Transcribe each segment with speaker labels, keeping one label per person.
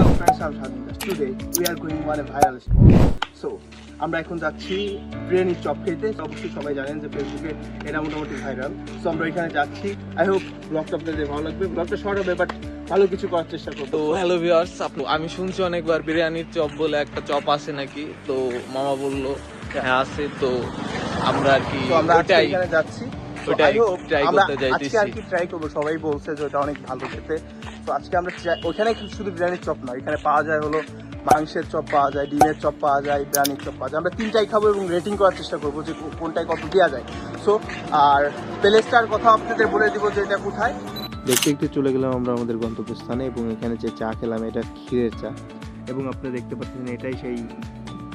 Speaker 1: Hello friends, I'm Shadin. Today we are going on a viral spot. So আমরা এখন যাচ্ছি biryani chop খেতে। অবশ্যই সবাই জানেন যে ফেসবুকে এটা মোটামুটি ভাইরাল। সো আমরা এখানে যাচ্ছি। আই হোপ ব্লগটা আপনাদের ভালো লাগবে। ব্লগটা শর্ট হবে বাট ভালো কিছু করার চেষ্টা করব।
Speaker 2: তো হ্যালো ভিউয়ার্স, আমি শুনছি অনেকবার বিরিয়ানির চপ বলে একটা চপ আছে নাকি, তো মামা বললো হ্যাঁ আছে। তো আমরা আর কি
Speaker 1: এখানে যাচ্ছি।
Speaker 2: ওটাই ট্রাই করতে যাইতেছি।
Speaker 1: আজকে আর কি ট্রাই করব। সবাই বলছে যে ওটা অনেক ভালো খেতে। তো আজকে আমরা ওখানে শুধু বিরিয়ানির চপ না, এখানে পাওয়া যায় হলো মাংসের চপ পাওয়া যায়, ডিমের চপ পাওয়া যায়, বিরিয়ানির চপ পাওয়া যায়। আমরা তিনটাই খাবো এবং রেটিং করার চেষ্টা করবো যে কোনটায় কত দেওয়া যায়। সো আর প্লেসটার কথা আপনাদের বলে দিব যে এটা কোথায়।
Speaker 3: দেখতে দেখতে চলে গেলাম আমরা আমাদের গন্তব্যস্থানে এবং এখানে যে চা খেলাম এটা ক্ষীরের চা এবং আপনারা দেখতে পাচ্ছেন এটাই সেই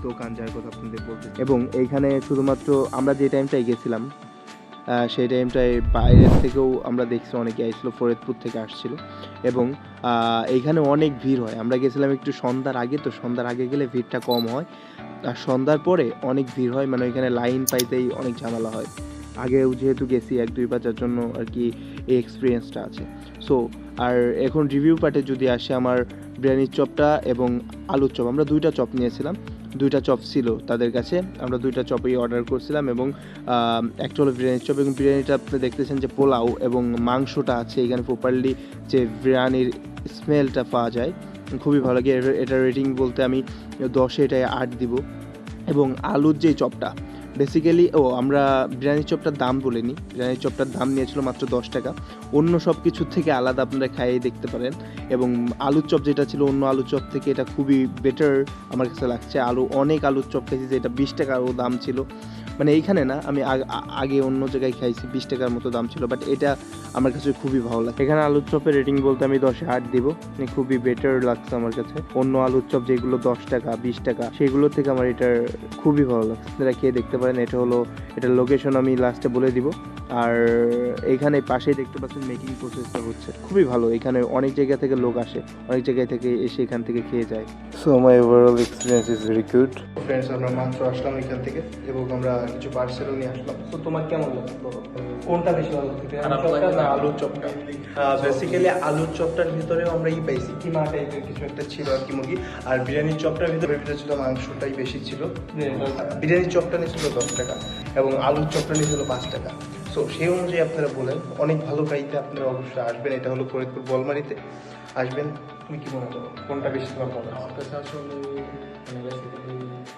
Speaker 3: দোকান যার কথা আপনাদের বলতে। এবং এইখানে শুধুমাত্র আমরা যে টাইমটায় গেছিলাম সেই টাইমটায় বাইরের থেকেও আমরা দেখছি অনেকে আসছিলো, ফরিদপুর থেকে আসছিল এবং এইখানে অনেক ভিড় হয়। আমরা গেছিলাম একটু সন্ধ্যার আগে, তো সন্ধ্যার আগে গেলে ভিড়টা কম হয়, আর সন্ধ্যার পরে অনেক ভিড় হয়, মানে ওইখানে লাইন পাইতেই অনেক ঝামেলা হয়। আগেও যেহেতু গেছি 1-2 বাজার জন্য আর কি এই এক্সপিরিয়েন্সটা আছে। সো আর এখন রিভিউ পার্টে যদি আসে, আমার বিরিয়ানির চপটা এবং আলুর চপ, আমরা 2টা চপ নিয়েছিলাম, 2টা চপ ছিল তাদের কাছে, আমরা 2টা চপই অর্ডার করছিলাম এবং একটা হলো বিরিয়ানির চপ এবং বিরিয়ানিটা আপনি দেখতেছেন যে পোলাও এবং মাংসটা আছে এখানে প্রপারলি, যে বিরিয়ানির স্মেলটা পাওয়া যায়, খুবই ভালো লাগে। এটা রেটিং বলতে আমি 10-এ এটায় 8 দিব। এবং আলুর যে চপটা বেসিক্যালি আমরা বিরিয়ানির চপটার দাম বলিনি, বিরিয়ানির চপটার দাম নিয়েছিল মাত্র 10 টাকা। অন্য সব কিছুর থেকে আলাদা, আপনারা খাইয়ে দেখতে পারেন। এবং আলুর চপ যেটা ছিল অন্য আলুর চপ থেকে এটা খুবই বেটার আমার কাছে লাগছে। অনেক আলুর চপ খাইছি যেটা 20 টাকারও দাম ছিল, মানে এইখানে না, আমি আগে অন্য জায়গায় খাইছি 20 টাকার মতো দাম ছিল, বাট এটা আমার কাছে খুবই ভালো লাগে। এখানে আলুর চপের রেটিং বলতে আমি 10-এ 8 দিব, খুবই বেটার লাগছে আমার কাছে। অন্য আলুর চপ যেগুলো 10 টাকা 20 টাকা সেগুলো থেকে আমার এটার খুবই ভালো লাগছে। আপনারা খেয়ে দেখতে পারেন। এটার লোকেশন আমি লাস্টে বলে দিব। আর এইখানে পাশেই দেখতে পাচ্ছেন মেকিং প্রসেসটা হচ্ছে, খুবই ভালো। এখানে অনেক জায়গা থেকে লোক আসে, অনেক জায়গায় থেকে এসে এখান থেকে খেয়ে যায়। So my overall experience is very good.
Speaker 1: Friends, আমরা মাত্র আসলাম এখান থেকে এবং আমরা কিছু পার্সেলও নিয়ে আসলাম। তো তোমার কেমন লাগলো? কোনটা বেশি ভালো লাগলো, না আলুর চপটা? বেসিক্যালি আলুর চপটার ভিতরেও আমরা পাইছি কিমা টাইপের কিছু একটা ছিল আর কি, মুরগি। আর বিরিয়ানির চপটার ভিতরে ছিল মাংসটাই বেশি ছিল। বিরিয়ানির চপটা নিয়েছিল 10 টাকা এবং আলুর চপটা নিয়েছিল 5 টাকা। সো সেই অনুযায়ী আপনারা বলেন অনেক ভালো খাইতে আপনারা অবশ্যই আসবেন। এটা হলো ফরিদপুর বলমারিতে আসবেন। তুমি কি মনে করো কোনটা বেশি তোমার ভালো?
Speaker 2: আমার কাছে আসলে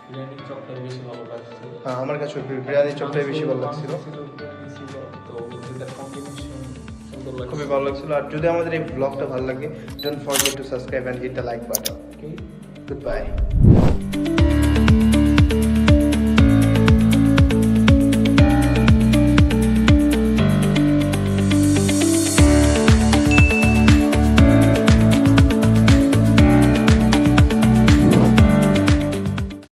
Speaker 2: বিরিয়ানির চপটা বেশি ভালো লাগছে।
Speaker 1: হ্যাঁ, আমার কাছে বিরিয়ানির চপটাই বেশি ভালো লাগছিল, খুবই ভালো লাগছিল। আর যদি আমাদের এই ব্লগটা ভালো লাগে, don't forget to subscribe and hit the like button. Good bye.